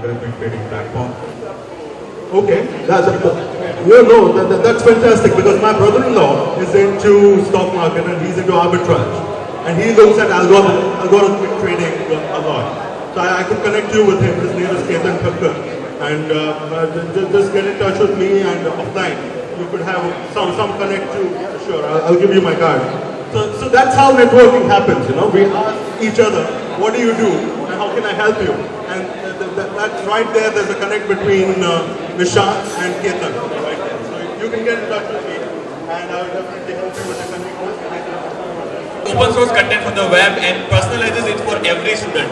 algorithmic trading platform. Okay, that's fantastic because my brother-in-law is into stock market and he's into arbitrage, and he looks at algorithmic trading a lot. So I can connect you with him. His name is Ketan Thakkar, and just get in touch with me and offline. You could have some connect to. Sure, I'll give you my card. So that's how networking happens. You know, we ask each other, what do you do, and how can I help you? And that's right there. There's a connect between Nishant and Ketan. Right there. So you can get in touch with me, and I'll definitely help you with the connect with Ketan. Open source content from the web and personalizes it for every student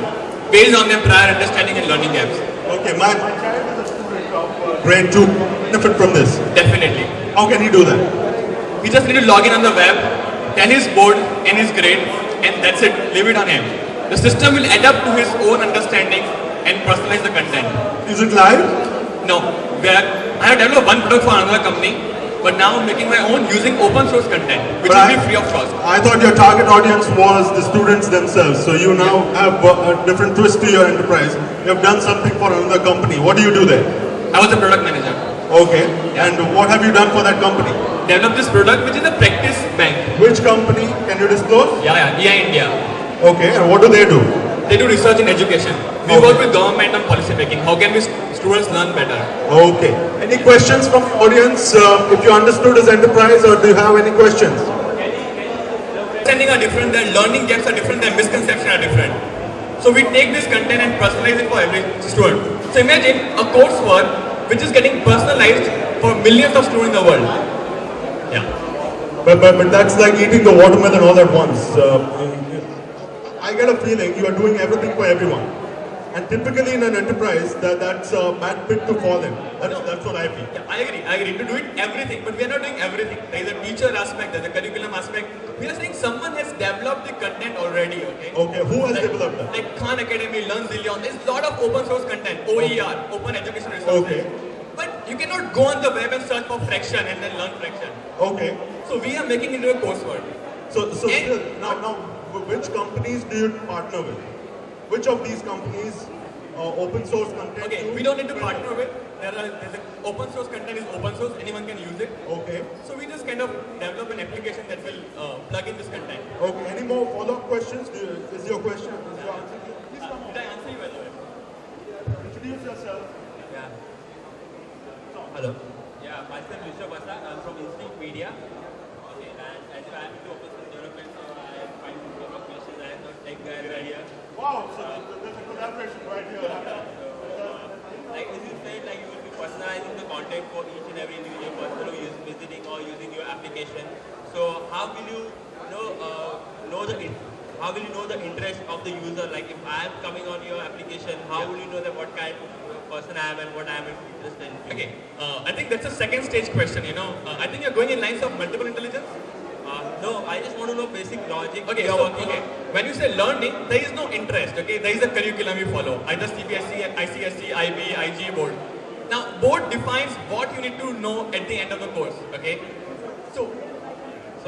based on their prior understanding and learning gaps. Okay, my child is a student of grade 2. Benefit from this? Definitely. How can he do that? He just need to log in on the web, tell his board and his grade, and that's it. Leave it on him. The system will adapt to his own understanding and personalize the content. Is it live? No. I have developed one product for another company, but now I'm making my own using open source content, which will be free of cost. I thought your target audience was the students themselves. So you now have a different twist to your enterprise. You have done something for another company. What do you do there? I was a product manager. Okay. Yeah. And what have you done for that company? Developed this product, which is a practice bank. Which company? Can you disclose? Yeah, EI India. Okay. And what do they do? They do research in education. We work with government on policy making. How can we students learn better? Okay. Any questions from the audience? If you understood his enterprise, or do you have any questions? Understanding are different, their learning gaps are different, their misconceptions are different. So we take this content and personalize it for every student. So imagine a coursework which is getting personalized for millions of students in the world. Yeah. But that's like eating the watermelon all at once. I get a feeling you are doing everything for everyone. And typically in an enterprise, that's a bad pit to fall in. That's what I feel. Yeah, I agree. To do it everything, but we are not doing everything. There is a teacher aspect, there is a curriculum aspect. We are saying someone has developed the content already, okay? Okay, who has developed that? Like Khan Academy, Learn Zillion, there's a lot of open source content, OER, Open Education Resources. Okay. But you cannot go on the web and search for fraction and then learn fraction. Okay. So we are making it into a coursework. So now, which companies do you partner with? Which of these companies open source content? Okay, we don't need to partner with. There's a open source content is open source. Anyone can use it. Okay. So we just kind of develop an application that will plug in this content. Okay. Any more follow-up questions? Is your question? Is your answer? Please come on. Did I answer you by the way? Introduce yourself. Yeah. Hello. Yeah, myself is Vasa. I'm from Instinct Media. Okay, and as I am into open source development, so I find a lot of questions. I am not tech guy right here. Wow, so there's a collaboration right here. Like as you said, like you will be personalizing the content for each and every individual person who is visiting or using your application. So how will you how will you know the interest of the user? Like if I am coming on your application, how will you know that what kind of person I am and what I am interested in? Okay, I think that's a second stage question. I think you're going in lines of multiple intelligence. No, I just want to know basic logic. Okay, when you say learning, there is no interest. Okay, there is a curriculum you follow, either CBSE, ICSE, IB, IG board. Now, board defines what you need to know at the end of the course. Okay, so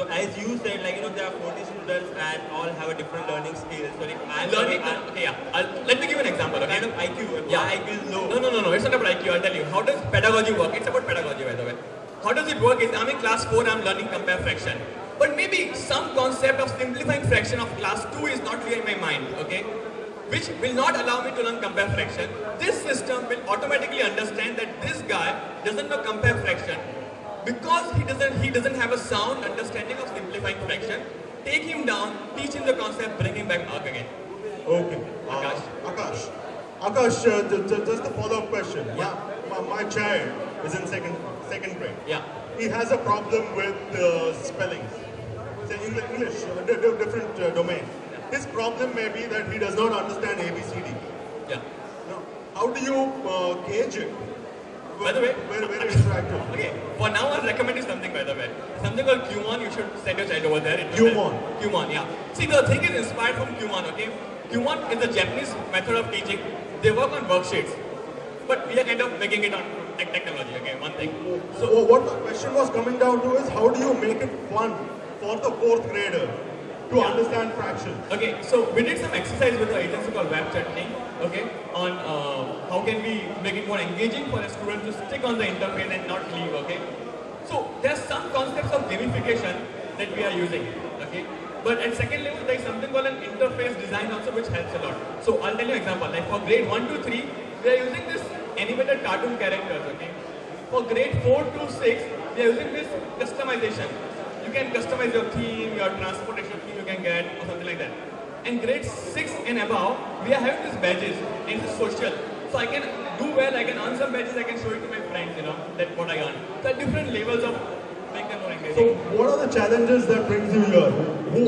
as you said, like there are 40 students and all have a different learning skills. So like I'm learning. Let me give you an example. Okay, kind of IQ. Yeah, IQ is low. No. It's not about IQ. I'll tell you. How does pedagogy work? It's about pedagogy, by the way. How does it work? Is I'm in class 4. I'm learning compare fraction. But maybe some concept of simplifying fraction of class 2 is not clear in my mind, okay? Which will not allow me to learn compare fraction. This system will automatically understand that this guy doesn't know compare fraction because he doesn't have a sound understanding of simplifying fraction. Take him down, teach him the concept, bring him back up again. Okay. Akash, just a follow-up question. Yeah. My child is in second grade. Yeah. He has a problem with spellings. Say English, different domain. His problem may be that he does not understand ABCD. Yeah. Now, how do you gauge it? By the way, very interactive. Okay. For now, I'll recommend you something. By the way, something called Q1. You should send your child over there. Q1. Yeah. See, the thing is inspired from Q1. Okay. Q1 is a Japanese method of teaching. They work on worksheets, but we are kind of making it on technology. Okay. One thing. So what the question was coming down to is how do you make it fun for the 4th grader to understand fraction. Okay, so we did some exercise with the agency called Web Chutney, okay, on how can we make it more engaging for a student to stick on the interface and not leave, okay. So there are some concepts of gamification that we are using, okay. But at second level, there is something called an interface design also, which helps a lot. So I'll tell you an example. Like for grade 1 to 3, we are using this animated cartoon characters, okay. For grade 4 to 6, we are using this customization. You can customize your theme, your transportation theme you can get, or something like that. And grade 6 and above, we are having these badges, and it's social. So I can do well, I can earn some badges, I can show it to my friends, you know, that what I earn. So at different levels of make them more engaging. So what are the challenges that brings you here?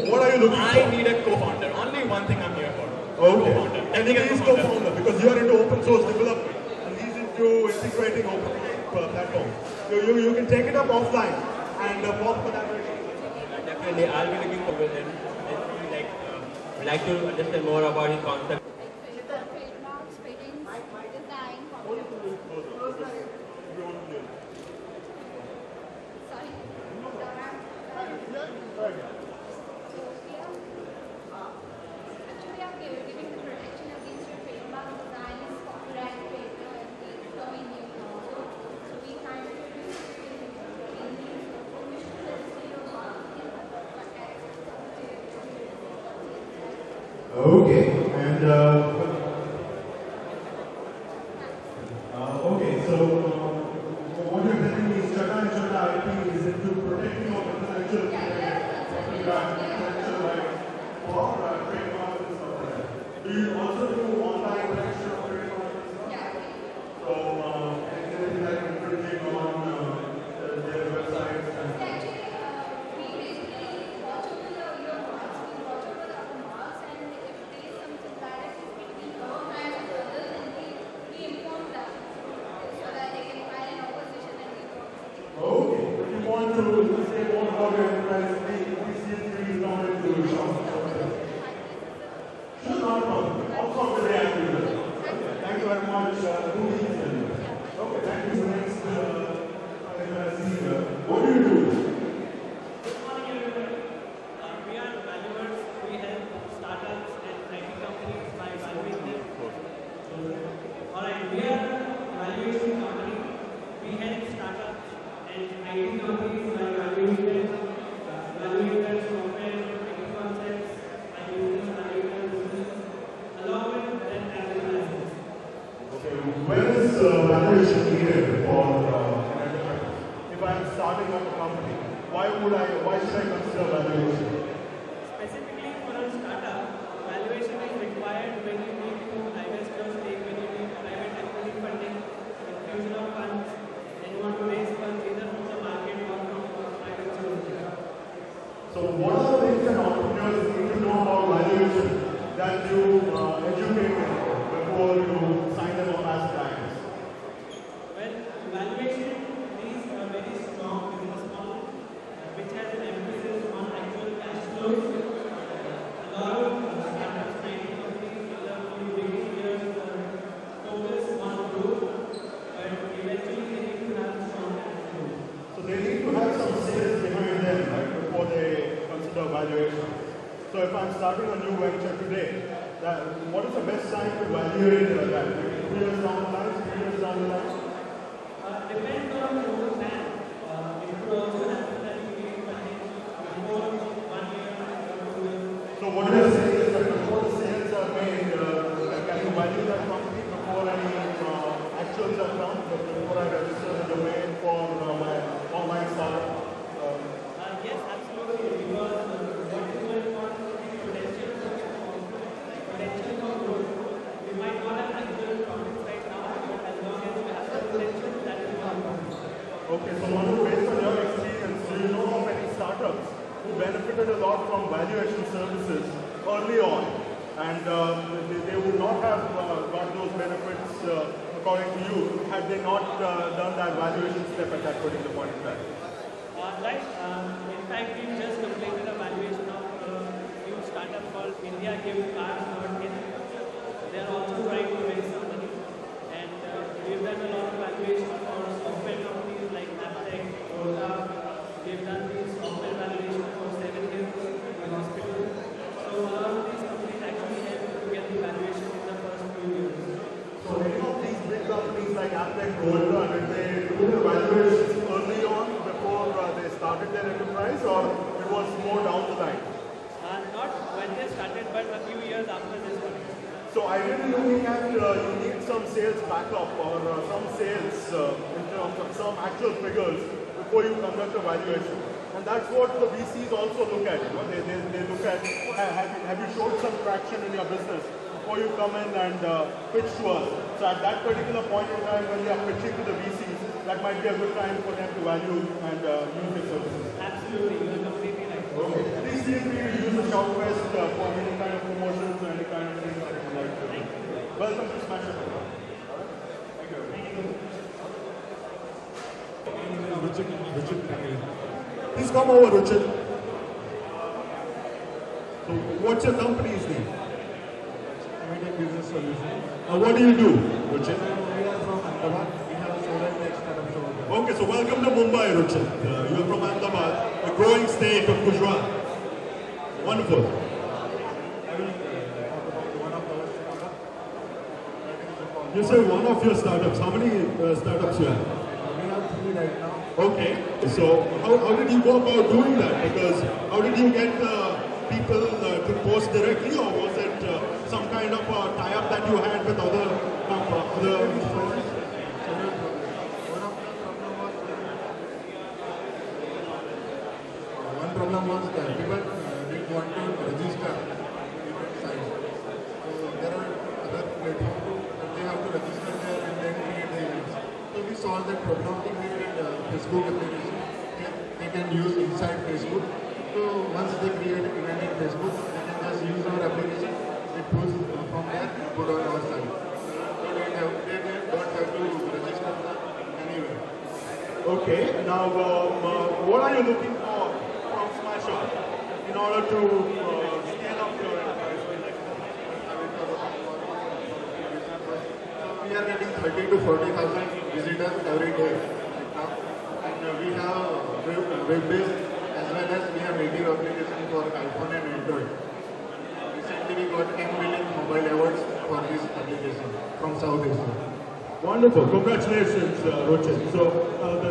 What are you looking for? I need a co-founder. Only one thing I'm here for. Okay. Co-founder. And he is co-founder because you are into open source development and he's into integrating open platforms. You can take it up offline and form collaboration. Definitely, I'll be looking forward to him. I'd like to understand more about his concept. Trademarks, patents, design, sorry. Actually, I'm giving the protection against your trademark designs, copyright, patent, and domain name. So we kind of use permission to register your mark in other contexts. Okay. And okay, so what you're telling me is Chata and Chata IP is into protecting your intellectual intellectual rights for trademarks and stuff like that. Do you also do online protection of trademarks and stuff? Yeah. So anything like infringing on their websites and Actually, we basically watch over your marks, we watch over the other marks, and if there is some similarities between our brand and others, then we inform them so that they can file an opposition and we go. okay. If you want to say more about your enterprise, please not into the shop. Sure, not a problem. Also, very active. Thank you very much. Who is it? Okay, thank you. Next, what do you do? Good morning, everyone. We are valuers. We help startups and IT companies by valuing them. Alright, we are a valuation company. We help startups and IT companies by valuing them, valuing their software, IT concepts, and using valuing their business, along with their advertisers. Okay, when is valuation needed for an enterprise? If I'm starting up a company, why should I consider valuation? Specifically for a startup, valuation is required when you need to divest your stake, when you need private equity funding, infusion of funds, and you want to raise funds either from the market or from private sources. So what are the things that entrepreneurs need to know about valuation that you educate them before you sign them up as clients? Well, valuation is a very strong business model which has an emphasis on actual cash flows. A lot of startups, training companies in the few beginning years focus on growth, but eventually they need to have strong cash flows. So they need to have some sales behind them, right, before they consider valuation. So if I'm starting a new venture today, what is the best time to evaluate that? Maybe 2 years down the line, 3 years down the line? Depends on your plan. It could also happen that you need funding before 1 year or 2 years. So what you're saying is that before the sales are made, can you value that company before any actuals are done, before I register the domain for my online startup? Yes, absolutely. Because what is more important is potential for growth. We might not have actual profits right now, but as long as we have the potential, that is important. Okay, so Manu, based on your experience, do you know of any startups who benefited a lot from valuation services early on and they would not have got those benefits according to you had they not done that valuation step at that particular point in time? Right. In fact, we just completed a valuation of a new startup called India Gift Cards.in. They are also trying to raise some money, and we've done a lot of valuation for software companies like Aptech, Ola. We've done the software valuation for 7 Hills, the hospital. Tech gold, did they do the valuations early on before they started their enterprise, or it was more down the line? Not when they started, but a few years after this one. So ideally looking at you need some sales backup or some sales in terms of some actual figures before you conduct a valuation. And that's what the VCs also look at. You know? They look at, have you showed some traction in your business before you come in and pitch to us. So at that particular point in time when they are pitching to the VCs, that might be a good time for them to value and use your services. Absolutely, you are completely right. Okay. Please feel free to use the Shoutfest for any kind of promotions or any kind of things that you would like to do. Welcome to smashup. Alright? Thank you. Richard. Please come over, Richard. So, what's your company's name? Business solution. What do you do, Richard? We are from Ahmedabad. We have solar tech startups over there. Okay, so welcome to Mumbai, Richard. You are from Ahmedabad, the growing state of Gujarat. Wonderful. I will talk about one of our startups. You say one of your startups. How many startups you have? We have 3 right now. Okay, so how did you go about doing that? Because how did you get people to post directly, or was it some kind of tie-up that you had with other One problem was that people didn't want to register different sites. So there are other platforms that they have to register there and then create the events. So we solved that problem. We created a Facebook application. They can use inside Facebook. So once they create an event in Facebook, they can just use our application. It goes from there and put on our site. So they don't have to register anywhere. Okay, now what are you looking for from smashup in order to scale up your enterprise? So we are getting 30 to 40,000 visitors every day right now. And we have web-based as well as we have native application for iPhone and Android. Recently we got 10 million mobile awards for this application from South Asia. Wonderful, congratulations, Rochin. So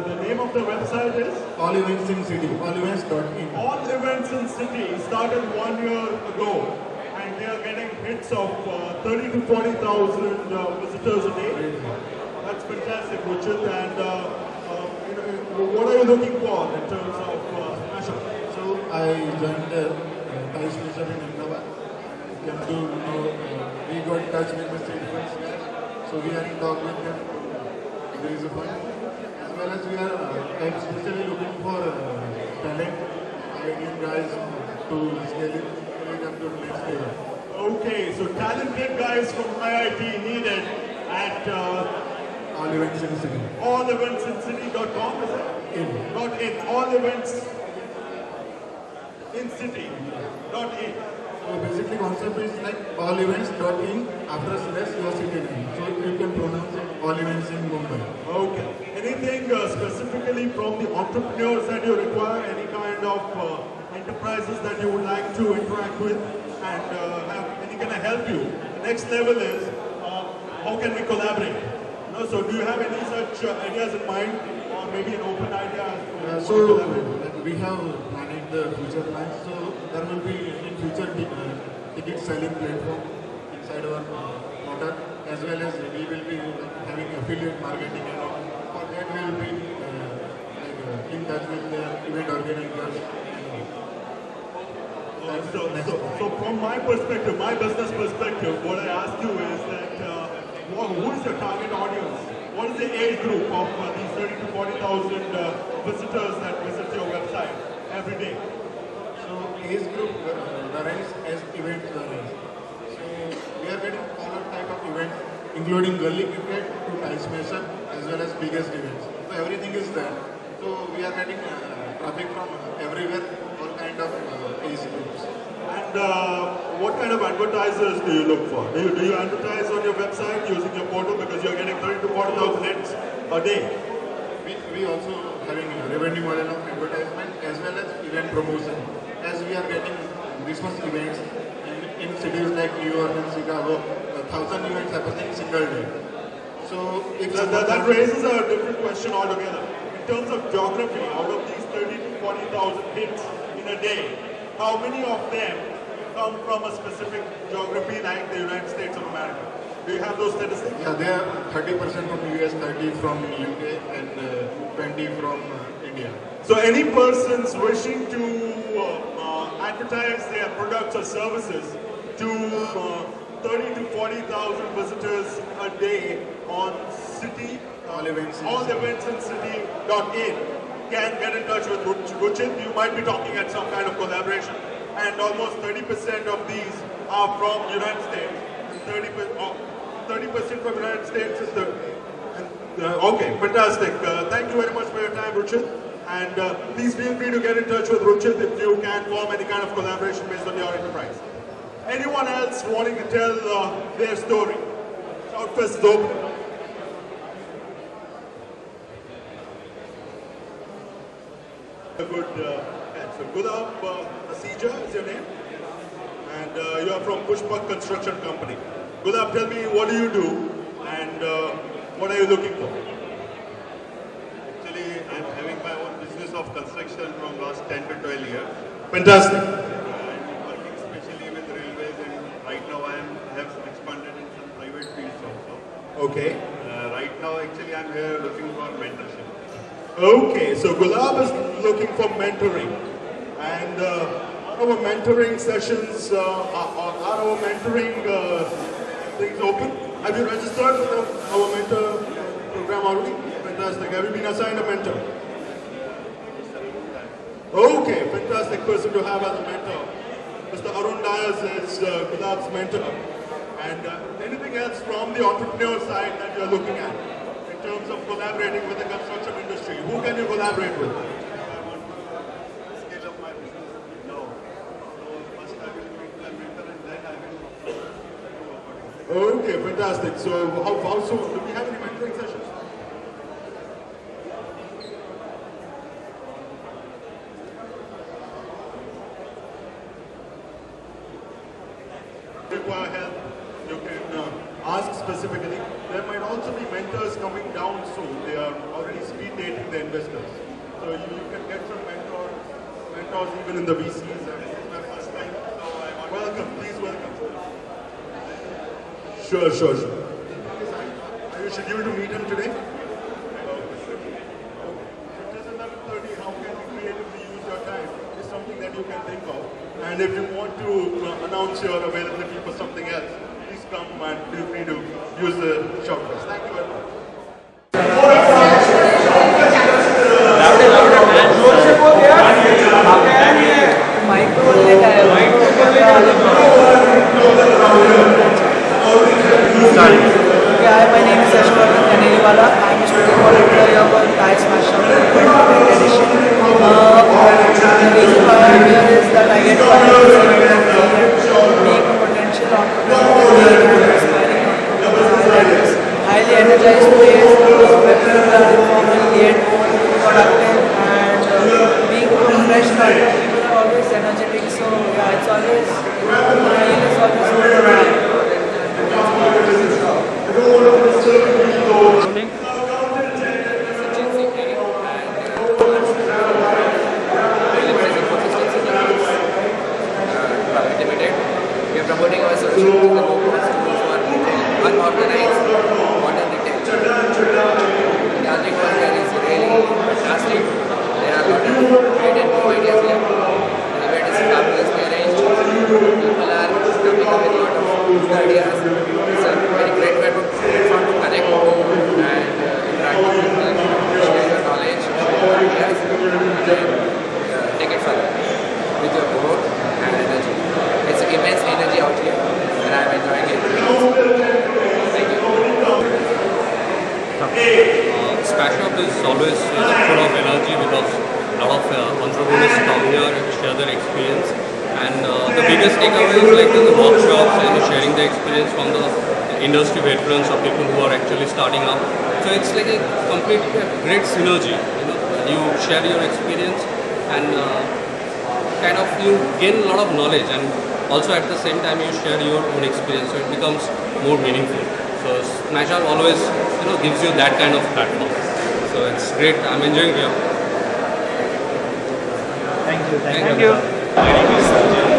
the name of the website is? All Events in City, allevents.in. All Events in City started 1 year ago, and they are getting hits of 30 to 40,000 visitors a day. That's fantastic, Richard. And what are you looking for in terms of smashup? So I joined the smashup in Ahmedabad. Came to know, we got in touch with Mr. Defense guys. So we are in talk with them. There is a fund. As well as we are especially looking for talent, ideal guys to scale it, take them to the next level. Okay, so talented guys from IIT needed at All Events in City. alleventsincity.com, is it? In. All events in city. .in. So basically concept is like all events.in after slash your city name. So you can pronounce it all events in Mumbai. Okay. Anything specifically from the entrepreneurs that you require? Any kind of enterprises that you would like to interact with and any kind of help you? The next level is how can we collaborate? So do you have any such ideas in mind, or maybe an open idea? So we have planning the future plans. So there will be in future ticket selling platform inside our product, as well as we will be having affiliate marketing, and all. For that we will be in touch with the event organizers. So from my perspective, my business perspective, what I ask you is that who is your target audience? What is the age group of these 30 to 40,000 visitors that visit your website every day? So age group varies as event varies. So we are getting all type of events, including gully cricket to smashup as well as biggest events. So everything is there. So we are getting traffic from everywhere, all kind of age groups. And what kind of advertisers do you look for? Do you advertise on your website using your portal, because you're getting 30 to 40,000 hits a day? We also having a revenue model of advertisement as well as event promotion. As we are getting Christmas events in cities like New York and Chicago, 1,000 events happening single day. So if That raises a different question altogether. In terms of geography, out of these 30 to 40,000 hits in a day, how many of them come from a specific geography like the United States of America? Do you have those statistics? yeah, they are 30% from US, 30 from UK, and 20 from India. So any persons wishing to advertise their products or services to 30 to 40,000 visitors a day on city, All events in all city. events in city.in can get in touch with Ruchit. You might be talking at some kind of collaboration, and almost 30% of these are from United States. 30% from United States is the. Okay, fantastic. Thank you very much for your time, Ruchit. And please feel free to get in touch with Ruchit if you can form any kind of collaboration based on your enterprise. Anyone else wanting to tell their story? Shoutfest is open. Good. So Gulab Asija is your name, and you are from Pushpak Construction Company. Gulab, tell me, what do you do, and what are you looking for? Actually, I'm having my own business of construction from last 10 to 12 years. Fantastic. I'm working especially with railways, and right now I have expanded in some private fields also. Okay. Right now, actually, I'm here looking for mentorship. Okay, so Gulab is looking for mentoring, and our mentoring sessions, are our mentoring things open? Have you registered with our mentor program already? Fantastic. Have you been assigned a mentor? Okay, fantastic person to have as a mentor. Mr. Arun Dias is Gulab's mentor. And anything else from the entrepreneur side that you're looking at in terms of collaborating with the construction industry? Who can you collaborate with? I want to scale up my business now. So first I will meet my mentor, and then I will do accordingly. Okay, fantastic. So how soon? Do we have any mentoring sessions? Require help, you can ask specifically. There might also be mentors coming down soon. They are already speed dating the investors. So you can get some mentors even in the VCs. This is my first time, so I want Welcome, please welcome. Sure. Are you scheduled to meet him today? It is 11:30. How can you creatively use your time? Is something that you can think of. And if you want to announce your availability for something else, please come and feel free to use the shortcuts. Thank you very much. Yeah, my name is sep'12. I'm a student volunteer here for smashup techedition. The reason why I'm here is that I get to being a potential entrepreneur, inspiring entrepreneurs, highly energized place, people are informal, yet productive, and being from fresh startup, people are always energetic. So yeah, it's always, the feel is always good. We are promoting our solution to the movements for unorganized modern retail. The gathering over here is really fantastic. There are a lot of great and new ideas here. The event is fabulously arranged. People are coming up with a lot of good ideas. It's a very great platform to connect and interact with people, share your knowledge, share your ideas, and then take it further with your board and energy. It's immense energy out here, and I'm enjoying it. Thank you. Smashup is always full of energy because a lot of entrepreneurs come here and share their experience. And the biggest takeaway is like the workshops and sharing the experience from the industry veterans or people who are actually starting up. So it's like a complete great synergy. You share your experience and kind of you gain a lot of knowledge, and also at the same time you share your own experience, so it becomes more meaningful. So smashup always gives you that kind of platform. So it's great. I'm enjoying here. Thank you. Thank you. My name is Sanjay.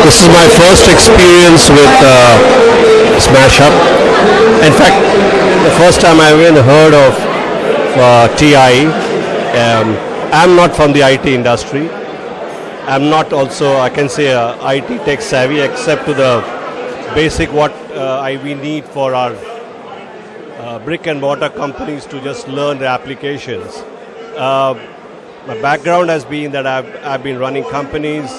This is my first experience with smashup. In fact, the first time I even heard of TI. I'm not from the IT industry. I'm not also, I can say, IT tech savvy, except to the basic what we need for our brick and mortar companies to just learn their applications. My background has been that I've been running companies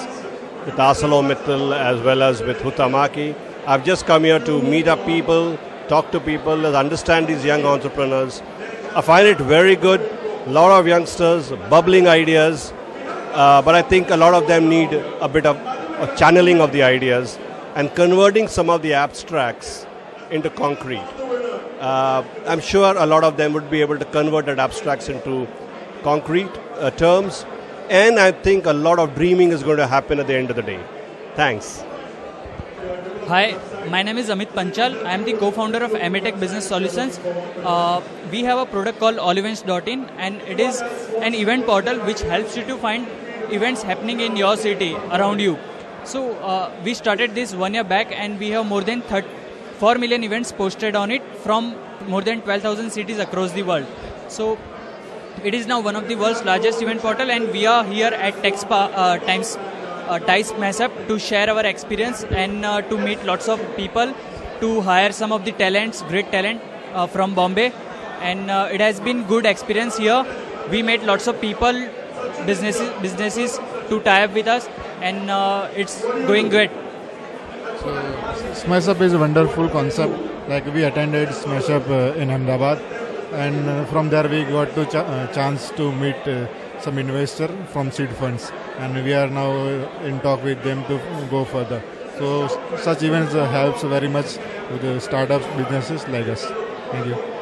with ArcelorMittal as well as with Huhtamaki. I've just come here to meet up people, talk to people, understand these young entrepreneurs. I find it very good. A lot of youngsters, bubbling ideas, but I think a lot of them need a bit of a channeling of the ideas and converting some of the abstracts into concrete. I'm sure a lot of them would be able to convert that abstracts into concrete terms. And I think a lot of dreaming is going to happen at the end of the day. Thanks. Hi, my name is Amit Panchal. I am the co-founder of Amitech Business Solutions. We have a product called allevents.in, and it is an event portal which helps you to find events happening in your city, around you. So we started this 1 year back, and we have more than 4 million events posted on it from more than 12,000 cities across the world. So it is now one of the world's largest event portal, and we are here at TIE smashup to share our experience and to meet lots of people, to hire some of the talents, great talent from Bombay. And it has been good experience here. We met lots of people, businesses to tie up with us, and it's going good. So smashup is a wonderful concept. Like we attended smashup in Ahmedabad. And from there we got to chance to meet some investor from seed funds, and we are now in talk with them to go further. So such events helps very much with the startups, businesses like us. Thank you.